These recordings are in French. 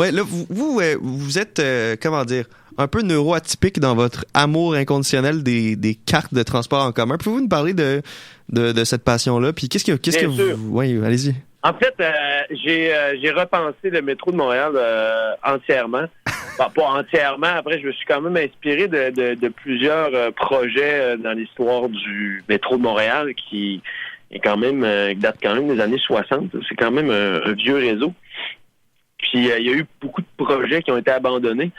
Ouais, là, vous êtes, comment dire, un peu neuroatypique dans votre amour inconditionnel des cartes de transport en commun. Pouvez-vous nous parler de cette passion-là? Puis qu'est-ce que vous... Oui, allez-y. En fait, j'ai repensé le métro de Montréal entièrement. Bon, pas entièrement. Après, je me suis quand même inspiré de plusieurs projets dans l'histoire du métro de Montréal qui date quand même des années 60. C'est quand même un vieux réseau. Puis, il y a eu beaucoup de projets qui ont été abandonnés.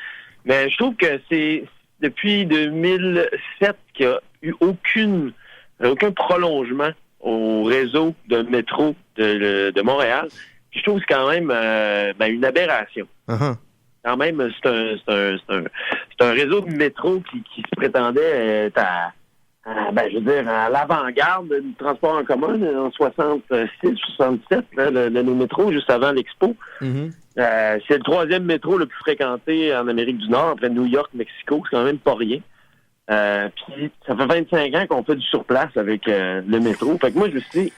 Mais je trouve que c'est depuis 2007 qu'il n'y a eu aucun prolongement au réseau de métro de Montréal. Puis je trouve que c'est quand même une aberration. Uh-huh. Quand même, c'est un réseau de métro qui se prétendait être à l'avant-garde du transport en commun en 66, 67, le métro, juste avant l'Expo. Mm-hmm. C'est le troisième métro le plus fréquenté en Amérique du Nord, après New York, Mexico. C'est quand même pas rien. Puis ça fait 25 ans qu'on fait du surplace avec le métro. Fait que moi, je me suis dit,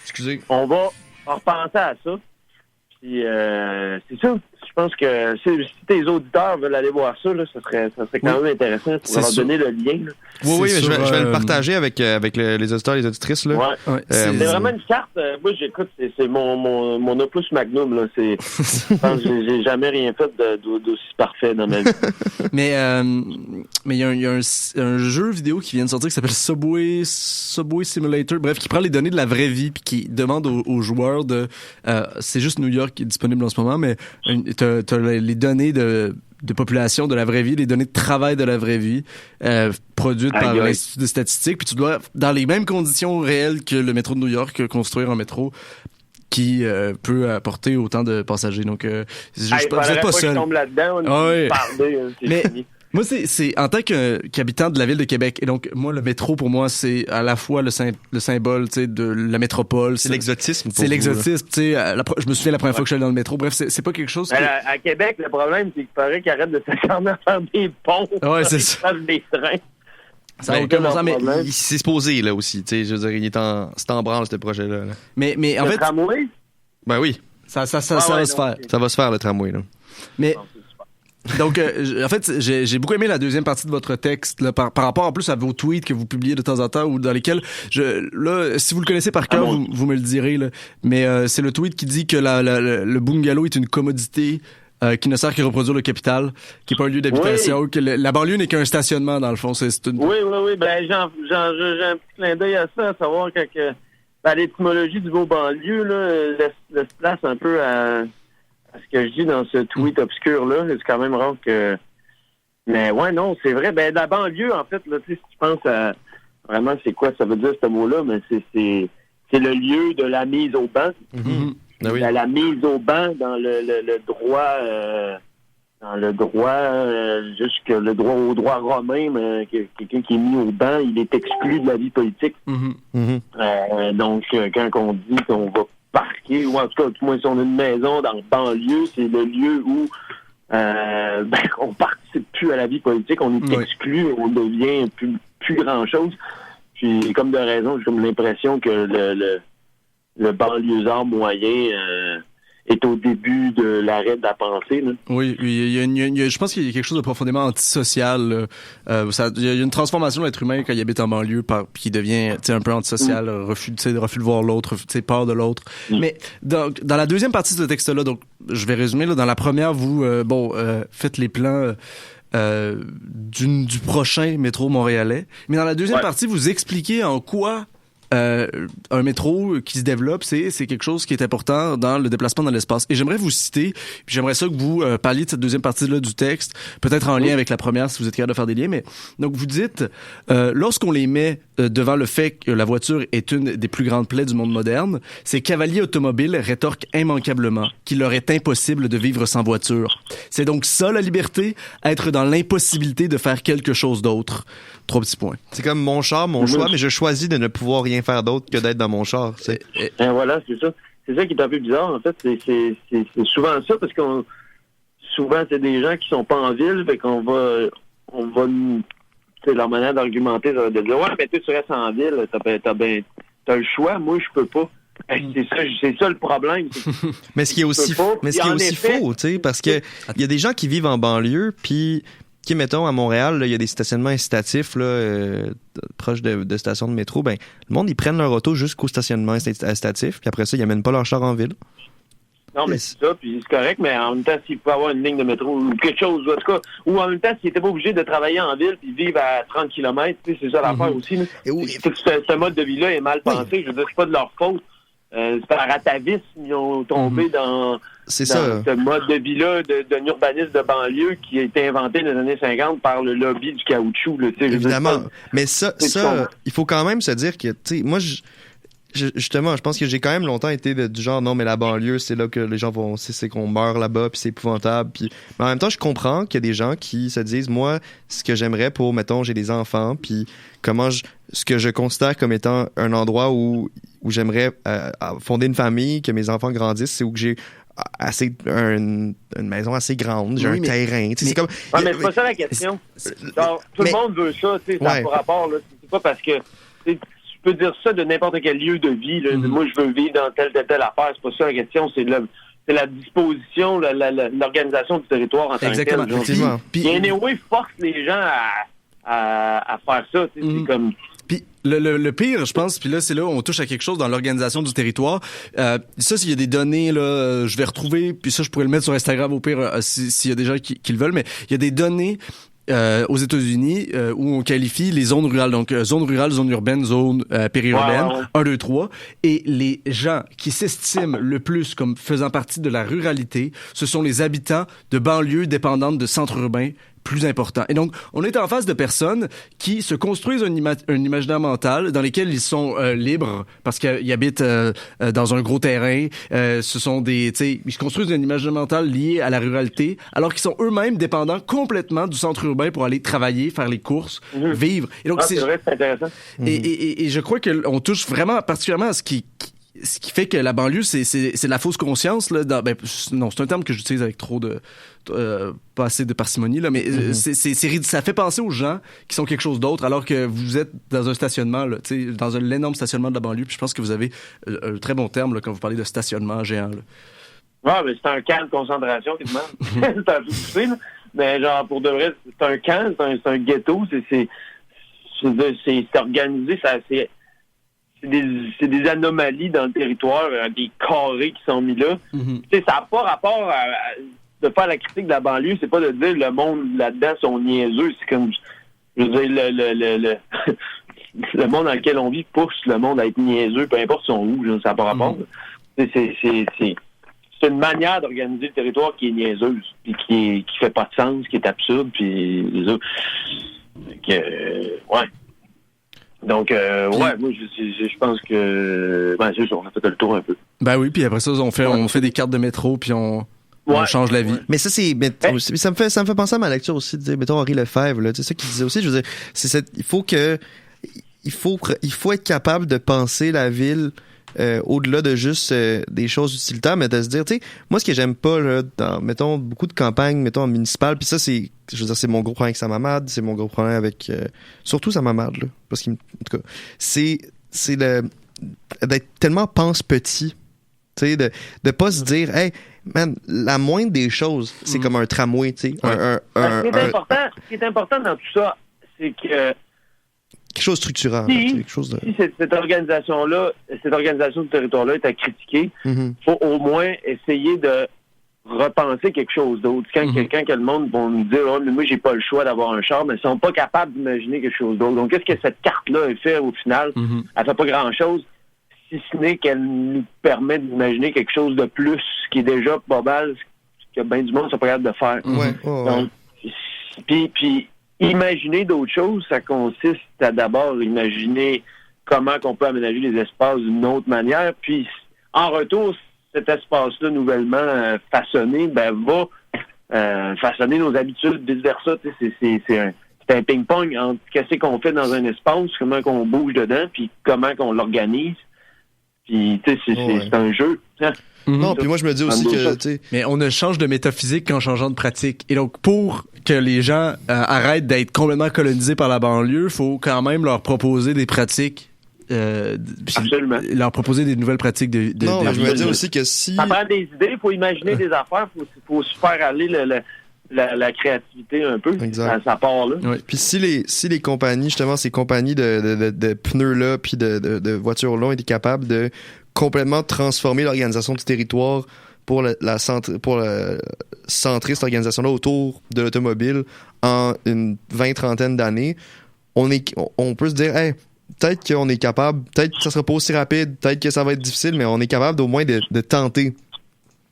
excusez, on va repenser à ça. Puis c'est ça. Je pense que si tes auditeurs veulent aller voir ça, là, ça serait quand même intéressant pour leur donner le lien. Là. Oui, je vais le partager avec les auditeurs et les auditrices. Là. Ouais. C'est vraiment une carte. Moi, j'écoute, c'est mon opus magnum. Là. Je pense que j'ai jamais rien fait d'aussi parfait dans ma vie. Mais il y a un jeu vidéo qui vient de sortir qui s'appelle Subway Simulator. Bref, qui prend les données de la vraie vie puis qui demande aux joueurs de... c'est juste New York qui est disponible en ce moment, mais t'as les données de population de la vraie vie, les données de travail de la vraie vie produites par l'Institut de statistique, puis tu dois, dans les mêmes conditions réelles que le métro de New York, construire un métro qui peut apporter autant de passagers. Donc, vous êtes pas seul. Je tombe là-dedans, mais moi, c'est en tant qu'habitant de la ville de Québec, et donc moi, le métro, pour moi, c'est à la fois le symbole, tu sais, de la métropole. C'est l'exotisme. C'est l'exotisme, tu sais. Je me souviens la première fois que je suis allé dans le métro. Bref, c'est pas quelque chose. À Québec, le problème, c'est qu'il faudrait qu'ils arrêtent de s'acharner à faire des ponts. Ouais, c'est ça. Des trains. Ça n'a aucun sens, mais il s'est posé là aussi, tu sais. Je veux dire, c'est en branle ce projet-là. Là. Mais en le fait. Tramway? Ben oui. Ça va se faire. Ça va se faire le tramway là. Mais. Donc, en fait, j'ai beaucoup aimé la deuxième partie de votre texte là, par rapport en plus à vos tweets que vous publiez de temps en temps ou dans lesquels, si vous le connaissez par cœur, vous me le direz, là, mais c'est le tweet qui dit que le bungalow est une commodité qui ne sert qu'à reproduire le capital, qui n'est pas un lieu d'habitation, que la banlieue n'est qu'un stationnement, dans le fond. Oui. Ben, j'ai un petit clin d'œil à ça, à savoir que l'étymologie du mot banlieue là, laisse place un peu à ce que je dis dans ce tweet obscur-là. C'est quand même rare que... Mais ouais, non, c'est vrai. Ben, la banlieue, en fait, là, tu sais, si tu penses à... Vraiment, c'est quoi ça veut dire, ce mot-là? Mais c'est le lieu de la mise au banc. Mm-hmm. Ah oui. La mise au banc dans le droit... dans le droit... jusque le droit au droit romain, mais quelqu'un qui est mis au banc, il est exclu de la vie politique. Mm-hmm. Donc, quand on dit qu'on va parquer, ou en tout cas, du moins si on a une maison dans le banlieue, c'est le lieu où on participe plus à la vie politique, on est exclu, on devient plus grand-chose. Puis, comme de raison, j'ai comme l'impression que le banlieusard moyen est au début de l'arrêt de la pensée. Là. Oui, je pense qu'il y a quelque chose de profondément antisocial. Il y a une transformation de l'être humain quand il habite en banlieue, puis il devient un peu antisocial, refus de voir l'autre, peur de l'autre. Mais dans la deuxième partie de ce texte-là, donc je vais résumer, là, dans la première, vous faites les plans du prochain métro montréalais. Mais dans la deuxième partie, vous expliquez en quoi un métro qui se développe, c'est quelque chose qui est important dans le déplacement dans l'espace. Et j'aimerais vous citer, puis j'aimerais ça que vous parliez de cette deuxième partie-là du texte, peut-être en lien avec la première si vous êtes capable de faire des liens, mais donc vous dites, lorsqu'on les met devant le fait que la voiture est une des plus grandes plaies du monde moderne, ces cavaliers automobiles rétorquent immanquablement qu'il leur est impossible de vivre sans voiture. C'est donc ça la liberté, être dans l'impossibilité de faire quelque chose d'autre. 3 petits points. C'est comme mon char, mon choix, mais je choisis de ne pouvoir rien faire d'autre que d'être dans mon char. Voilà, c'est ça. C'est ça qui est un peu bizarre, en fait. C'est souvent ça, parce qu'on souvent, c'est des gens qui sont pas en ville, fait qu'on va c'est leur manière d'argumenter, de dire, ouais, mais tu restes en ville, t'as le choix, moi, je peux pas. C'est ça le problème. Mais ce qui est aussi faux, tu sais, parce que il y a des gens qui vivent en banlieue, puis qui, mettons, à Montréal, il y a des stationnements incitatifs là, proches de stations de métro. Ben, le monde, ils prennent leur auto jusqu'au stationnement incitatif, puis après ça, ils amènent pas leur char en ville. Non, mais c'est ça, puis c'est correct, mais en même temps, s'il pouvait avoir une ligne de métro ou quelque chose, en tout cas, ou en même temps, s'il n'était pas obligé de travailler en ville puis vivre à 30 km, tu sais, c'est ça l'affaire aussi. Ce mode de vie-là est mal pensé. Je veux dire, c'est pas de leur faute. C'est par atavisme, ils ont tombé dans ce mode de vie-là d'un urbanisme de banlieue qui a été inventé dans les années 50 par le lobby du caoutchouc. Là, évidemment. Mais ça, il faut quand même se dire que, tu sais, moi, justement, je pense que j'ai quand même longtemps été du genre, non, mais la banlieue, c'est là que les gens vont, c'est qu'on meurt là-bas, puis c'est épouvantable. Puis, mais en même temps, je comprends qu'il y a des gens qui se disent, moi, ce que j'aimerais pour, mettons, j'ai des enfants, puis ce que je considère comme étant un endroit où j'aimerais fonder une famille, que mes enfants grandissent, c'est où que j'ai une maison assez grande, j'ai un terrain. C'est comme. Mais c'est pas ça la question. Tout le monde veut ça, tu sais, ça n'a pas rapport, là. C'est pas parce que tu peux dire ça de n'importe quel lieu de vie. Là. Moi, je veux vivre dans telle affaire. C'est pas ça la question. C'est la disposition, l'organisation du territoire en tant que tel. Exactement. Puis anyway, force les gens à faire ça. C'est comme. Puis le pire, je pense, puis là, c'est là où on touche à quelque chose dans l'organisation du territoire. Ça, s'il y a des données, là, je vais retrouver, puis ça, je pourrais le mettre sur Instagram au pire, s'il y a des gens qui le veulent, mais il y a des données aux États-Unis où on qualifie les zones rurales, donc zone rurale, zone urbaine, zone périurbaine, 1, 2, 3, et les gens qui s'estiment le plus comme faisant partie de la ruralité, ce sont les habitants de banlieues dépendantes de centres urbains plus important. Et donc, on est en face de personnes qui se construisent un imaginaire mental dans lequel ils sont libres parce qu'ils habitent dans un gros terrain. Ce sont ils se construisent un imaginaire mental lié à la ruralité, alors qu'ils sont eux-mêmes dépendants complètement du centre urbain pour aller travailler, faire les courses, vivre. Et donc, c'est vrai, c'est intéressant. Et je crois qu'on touche vraiment particulièrement à ce qui fait que la banlieue, c'est de la fausse conscience. Là, non, c'est un terme que j'utilise avec trop de... pas assez de parcimonie, là, mais ça fait penser aux gens qui sont quelque chose d'autre, alors que vous êtes dans un stationnement, là, dans un énorme stationnement de la banlieue, puis je pense que vous avez un très bon terme là, quand vous parlez de stationnement géant. Ouais, mais c'est un camp de concentration, quasiment. C'est un peu poussé, là. Mais genre, pour de vrai, c'est un camp, c'est un ghetto, c'est organisé, c'est des anomalies dans le territoire, des carrés qui sont mis là. Ça n'a pas rapport de faire la critique de la banlieue, c'est pas de dire le monde là-dedans sont niaiseux. C'est comme, je veux dire, le monde dans lequel on vit pousse le monde à être niaiseux, peu importe son où, ça n'a pas rapport. C'est une manière d'organiser le territoire qui est niaiseuse, puis qui fait pas de sens, qui est absurde, puis ouais. Donc, moi, je pense que... c'est sûr, on a fait le tour un peu. Ben oui, puis après ça, on fait des cartes de métro, puis on change la vie. Mais ça, ça me fait penser à ma lecture aussi, de mettons, Henri Lefebvre, là, tu sais, ça qu'il disait aussi, je veux dire, il faut être capable de penser la ville au-delà de juste des choses utilitaires, mais de se dire, tu sais, moi, ce que j'aime pas, là, dans, mettons, beaucoup de campagnes, mettons, en municipal, puis ça, c'est mon gros problème avec Samamad, c'est mon gros problème avec, surtout Samamad, là, parce qu'en tout cas, c'est d'être tellement pense-petit, tu sais, de pas se dire, hey, man, la moindre des choses, c'est comme un tramway, tu sais. Ce qui est important dans tout ça, c'est que quelque chose de structurant. Si cette organisation-là, cette organisation du territoire-là est à critiquer, il faut au moins essayer de repenser quelque chose d'autre. Quand le monde va nous dire « mais moi, j'ai pas le choix d'avoir un char », mais ils sont pas capables d'imaginer quelque chose d'autre. Donc, qu'est-ce que cette carte-là fait au final? Elle fait pas grand-chose, si ce n'est qu'elle nous permet d'imaginer quelque chose de plus qui est déjà pas mal, ce que bien du monde sont pas capables de faire. Donc, puis imaginer d'autres choses, ça consiste à d'abord imaginer comment qu'on peut aménager les espaces d'une autre manière, puis en retour, cet espace-là nouvellement façonné, va façonner nos habitudes, vice-versa. C'est un ping-pong entre qu'est-ce qu'on fait dans un espace, comment qu'on bouge dedans, puis comment qu'on l'organise. Puis, c'est un jeu. Non, puis moi, je me dis aussi que... Mais on ne change de métaphysique qu'en changeant de pratique. Et donc, pour que les gens arrêtent d'être complètement colonisés par la banlieue, il faut quand même leur proposer des pratiques leur proposer des nouvelles pratiques non, je me dis aussi que si... Ça prend des idées, il faut imaginer des affaires, il faut se faire aller la créativité un peu. Exact. Ça part là. Oui. Puis si les compagnies, justement, ces compagnies de pneus-là puis de voitures-là étaient capables de complètement transformer l'organisation du territoire pour centrer cette organisation-là autour de l'automobile en une 20-30 d'années, on peut se dire, hey, peut-être qu'on est capable, peut-être que ça sera pas aussi rapide, peut-être que ça va être difficile, mais on est capable au moins de tenter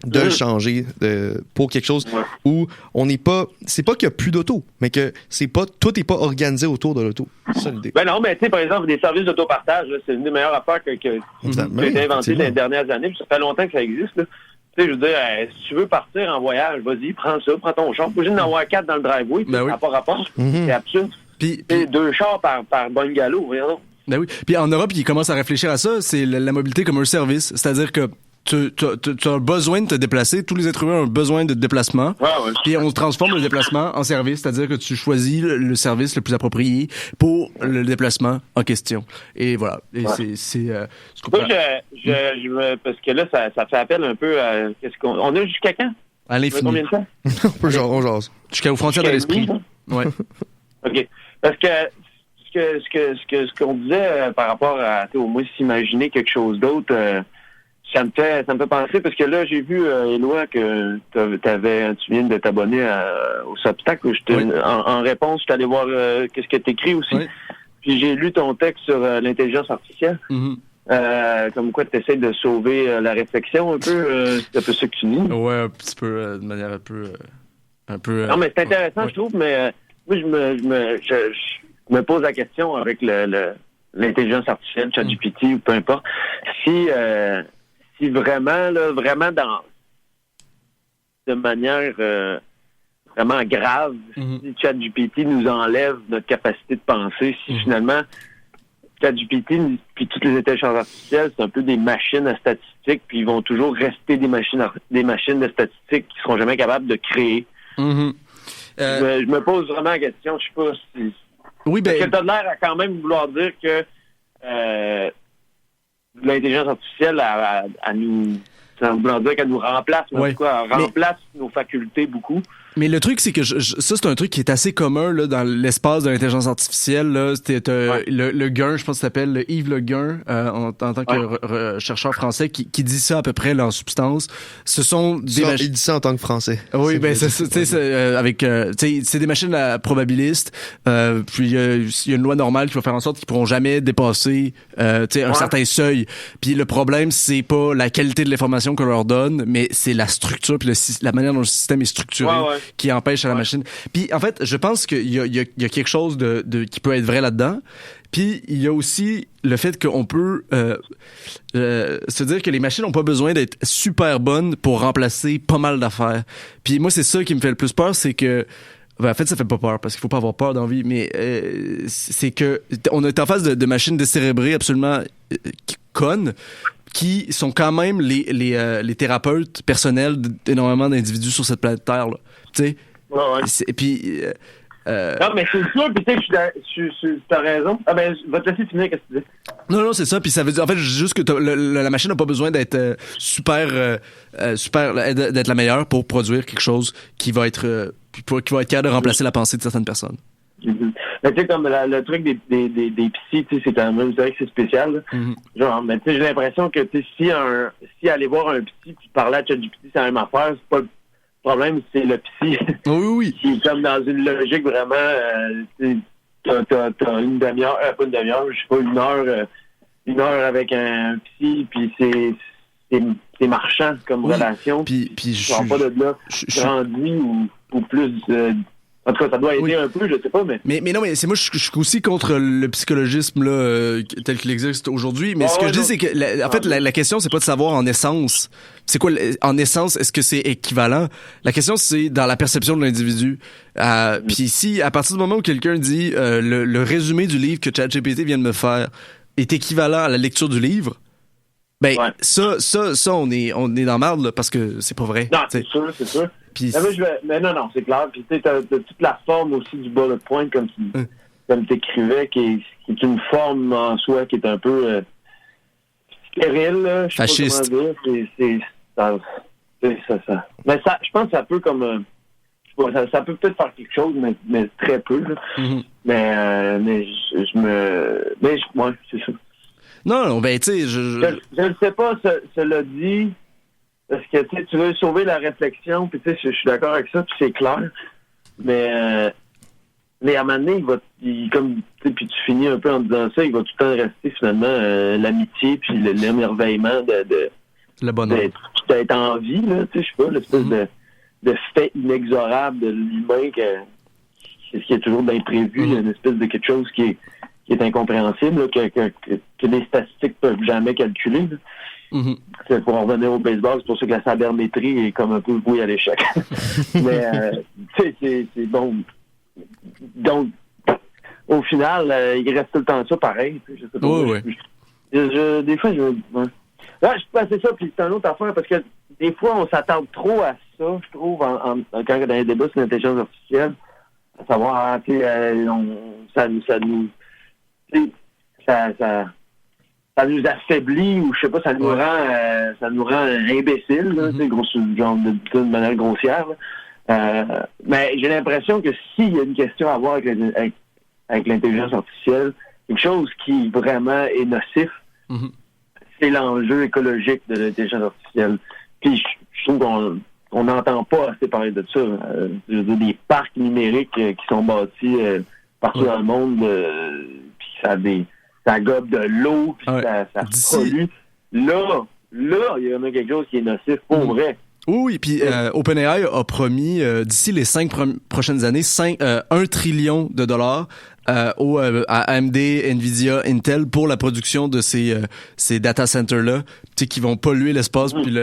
de le changer pour quelque chose où on n'est pas, c'est pas qu'il y a plus d'auto, mais que tout n'est pas organisé autour de l'auto. C'est ça l'idée. Ben non, mais tu sais, par exemple, des services d'autopartage, c'est une des meilleures affaires qui a été inventée dans les dernières années, puis ça fait longtemps que ça existe, là. Tu sais, je veux dire, si tu veux partir en voyage, vas-y, prends ton char. Faut juste en avoir 4 dans le driveway, puis ça n'a pas rapport. C'est absurde. Puis 2 chars par bungalow, voyons. Ben oui. Puis en Europe, ils commencent à réfléchir à ça, c'est la mobilité comme un service. C'est-à-dire que tu as besoin de te déplacer. Tous les êtres humains ont besoin de déplacement. Ouais. Puis on transforme le déplacement en service, c'est-à-dire que tu choisis le service le plus approprié pour le déplacement en question. Et voilà. Et c'est moi, parce que là, ça fait appel un peu à on a jusqu'à quand? À l'infini. Combien de temps? On jase. Jusqu'aux frontières de l'esprit. Ouais. OK. Parce que ce qu'on disait par rapport à au moins s'imaginer quelque chose d'autre, ça me fait penser, parce que là, j'ai vu, Éloi, que tu viens de t'abonner au Substack. En réponse, je suis allé voir qu'est-ce que tu écris aussi. Oui. Puis j'ai lu ton texte sur l'intelligence artificielle. Comme quoi tu essaies de sauver la réflexion un peu. C'est un peu ça que tu dis. Ouais, un petit peu, de manière un peu. Non, mais c'est intéressant, je trouve, mais moi, je me pose la question avec l'intelligence artificielle, ChatGPT ou peu importe, si vraiment de manière vraiment grave, si ChatGPT nous enlève notre capacité de penser, si finalement ChatGPT puis toutes les intelligences artificielles, c'est un peu des machines à statistiques, puis ils vont toujours rester des machines de statistiques qui seront jamais capables de créer. Je me pose vraiment la question, je sais pas si... Oui, parce que t'as l'air à quand même vouloir dire que l'intelligence artificielle à nous... Ça veut dire qu'elle nous remplace, mais en tout cas, elle remplace nos facultés beaucoup. Mais le truc, c'est que ça, c'est un truc qui est assez commun là, dans l'espace de l'intelligence artificielle. Là. C'était le Guin, je pense qu'il s'appelle Yves Le Guin, en tant que chercheur français, qui dit ça à peu près là, en substance. Ce sont des il dit ça en tant que français. Oui, ben c'est des machines probabilistes. Puis il y a une loi normale qui va faire en sorte qu'ils pourront jamais dépasser un certain seuil. Puis le problème, c'est pas la qualité de l'information qu'on leur donne, mais c'est la structure puis la manière dont le système est structuré. Qui empêche à la machine. Puis en fait, je pense qu'il y a quelque chose qui peut être vrai là-dedans. Puis il y a aussi le fait qu'on peut se dire que les machines n'ont pas besoin d'être super bonnes pour remplacer pas mal d'affaires. Puis moi, c'est ça qui me fait le plus peur, c'est que en fait, ça fait pas peur parce qu'il faut pas avoir peur dans la vie, mais c'est que on est en face de machines décérébrées absolument connes, qui sont quand même les thérapeutes personnels d'énormément d'individus sur cette planète Terre, là. Tu sais? Et puis... Non, mais c'est sûr, puis tu sais, t'as raison. Ah ben, je vais te laisser finir, qu'est-ce que tu dis? Non, c'est ça, puis ça veut dire, en fait, juste que la machine n'a pas besoin d'être super, d'être la meilleure pour produire quelque chose qui va être capable de remplacer la pensée de certaines personnes. Mais tu sais, comme le truc des psys, tu sais, c'est quand même, c'est vrai que c'est spécial, là. Genre, mais tu sais, j'ai l'impression que, tu sais, si aller voir un psy puis parler à ChatGPT, c'est la même affaire, c'est pas le problème, c'est le psy. Oui. Qui est comme dans une logique vraiment, t'as une demi-heure, pas une demi-heure, je sais pas, une heure avec un psy, puis c'est marchand comme relation. Puis je sors pas de là grandi ou plus... en tout cas, ça doit aider un peu, je sais pas, mais... Mais non, mais c'est moi, je suis aussi contre le psychologisme là tel qu'il existe aujourd'hui. Mais ce que je dis, c'est que en fait, la question, c'est pas de savoir en essence. C'est quoi en essence, est-ce que c'est équivalent? La question, c'est dans la perception de l'individu. Puis si, à partir du moment où quelqu'un dit le résumé du livre que ChatGPT vient de me faire est équivalent à la lecture du livre, ben ça, on est dans merde là, parce que c'est pas vrai. Non, c'est sûr. Puis mais non, c'est clair. Puis tu sais, t'as toute la forme aussi du bullet point, comme tu dis. comme t'écrivais, qui est une forme en soi qui est un peu stérile, là. Je sais fasciste. pas comment dire. Ça. Mais ça, je pense que ça peut comme... ça peut peut-être faire quelque chose, mais très peu. Là. Mm-hmm. Mais ouais, c'est ça. Non, ben tu sais, je ne sais pas, cela dit, parce que tu veux sauver la réflexion, puis tu sais, je suis d'accord avec ça, puis c'est clair. Mais à un moment donné, puis tu finis un peu en disant ça, il va tout le temps rester finalement l'amitié, puis l'émerveillement le bonheur. D'être en vie, là, tu sais, je sais pas, l'espèce de fait inexorable de l'humain qui est toujours d'imprévu, une espèce de quelque chose qui est incompréhensible, là, que les statistiques peuvent jamais calculer. C'est pour en revenir au baseball, c'est pour ça que la sabermétrie est comme un peu vouée à l'échec. Mais c'est bon. Donc, au final, il reste tout le temps ça pareil. Je sais pas. Oui. Des fois, là, je peux passer ça, puis c'est une autre affaire, parce que des fois, on s'attarde trop à ça, je trouve, quand dans les débats sur l'intelligence artificielle, à savoir, ça nous affaiblit, ou je sais pas, ça nous rend imbéciles, là, genre d'une manière grossière. Mais j'ai l'impression que s'il y a une question à voir avec l'intelligence artificielle, quelque chose qui vraiment est nocif, c'est l'enjeu écologique de l'intelligence artificielle. Puis je trouve qu'on n'entend pas assez parler de ça. Je veux dire, des parcs numériques qui sont bâtis partout dans le monde, puis ça gobe de l'eau, puis ça pollue. Là, il y en a quelque chose qui est nocif pour vrai. Oui, puis OpenAI a promis d'ici les 5 prochaines années 1 trillion de dollars à AMD, Nvidia, Intel pour la production de ces data centers-là, tu sais, qui vont polluer l'espace puis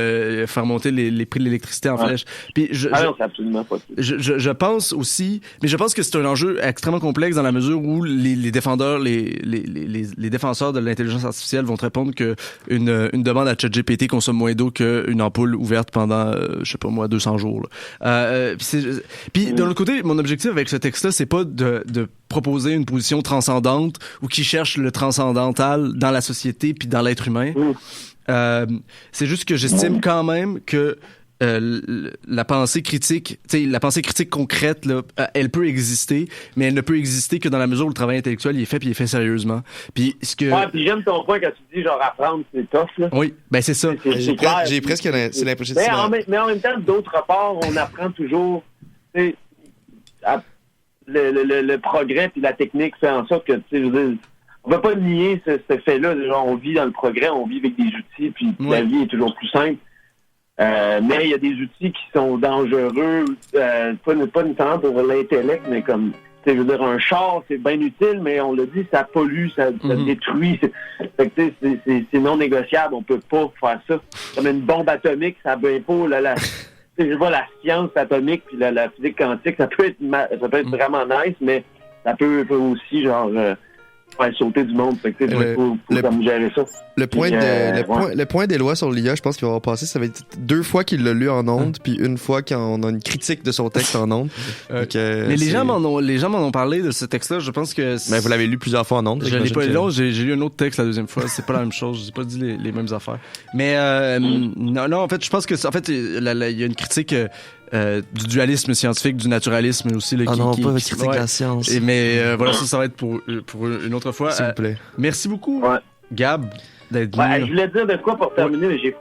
faire monter les prix de l'électricité en flèche. Puis non, c'est absolument pas ça. Je pense aussi, mais je pense que c'est un enjeu extrêmement complexe dans la mesure où les défenseurs de l'intelligence artificielle vont te répondre que une demande à ChatGPT consomme moins d'eau qu'une ampoule ouverte pendant, je sais pas moi, 200 jours. Puis de l'autre côté, mon objectif avec ce texte-là, c'est pas de proposer une position transcendante ou qui cherche le transcendantal dans la société puis dans l'être humain. C'est juste que j'estime quand même que la pensée critique, tu sais, la pensée critique concrète, là, elle peut exister, mais elle ne peut exister que dans la mesure où le travail intellectuel il est fait puis il est fait sérieusement. Puis puis j'aime ton point quand tu dis genre apprendre c'est tough là. Oui, ben c'est ça. J'ai presque l'impression. Mais en même temps, d'autre part, on apprend toujours. Le progrès puis la technique fait en sorte que, tu sais, je veux dire, on peut pas nier ce fait-là. Genre, on vit dans le progrès, on vit avec des outils, puis la vie est toujours plus simple. Mais il y a des outils qui sont dangereux, pas nécessairement pour l'intellect, mais comme, tu sais, je veux dire, un char, c'est bien utile, mais on l'a dit, ça pollue, ça détruit. Fait que, tu sais, c'est non négociable, on peut pas faire ça. Comme une bombe atomique, ça veut pas je vois la science atomique puis la physique quantique, ça peut être vraiment nice, mais ça peut aussi genre faire sauter du monde. Fait que il faut comme gérer ça. Le point des lois sur l'IA, je pense qu'il va avoir passé, ça va être 2 fois qu'il l'a lu en ondes, puis 1 fois qu'on a une critique de son texte en ondes. Mais les gens m'en ont parlé de ce texte-là, je pense que... Mais vous l'avez lu plusieurs fois en ondes. Je l'ai pas lu, j'ai lu un autre texte la deuxième fois, c'est pas la même chose, j'ai pas dit les mêmes affaires. Mais non, en fait, je pense que il y a une critique du dualisme scientifique, du naturalisme aussi. Là, pas une critique de la science. Mais voilà, ça va être pour une autre fois. S'il vous plaît. Merci beaucoup, Gab, d'être venu. Je voulais dire de quoi pour terminer, mais j'ai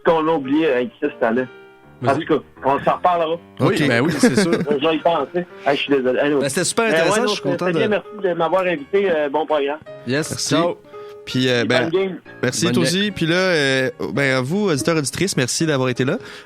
qu'on l'a oublié avec ça cette année. En tout cas, on s'en reparlera. Oui, c'est sûr. Je vais y penser. Je suis désolé. C'était super intéressant, je suis content de... Merci de m'avoir invité. Bon programme. Yes, merci. Ciao. Puis, merci toi aussi. Puis là, à vous, auditeurs, auditrices, merci d'avoir été là.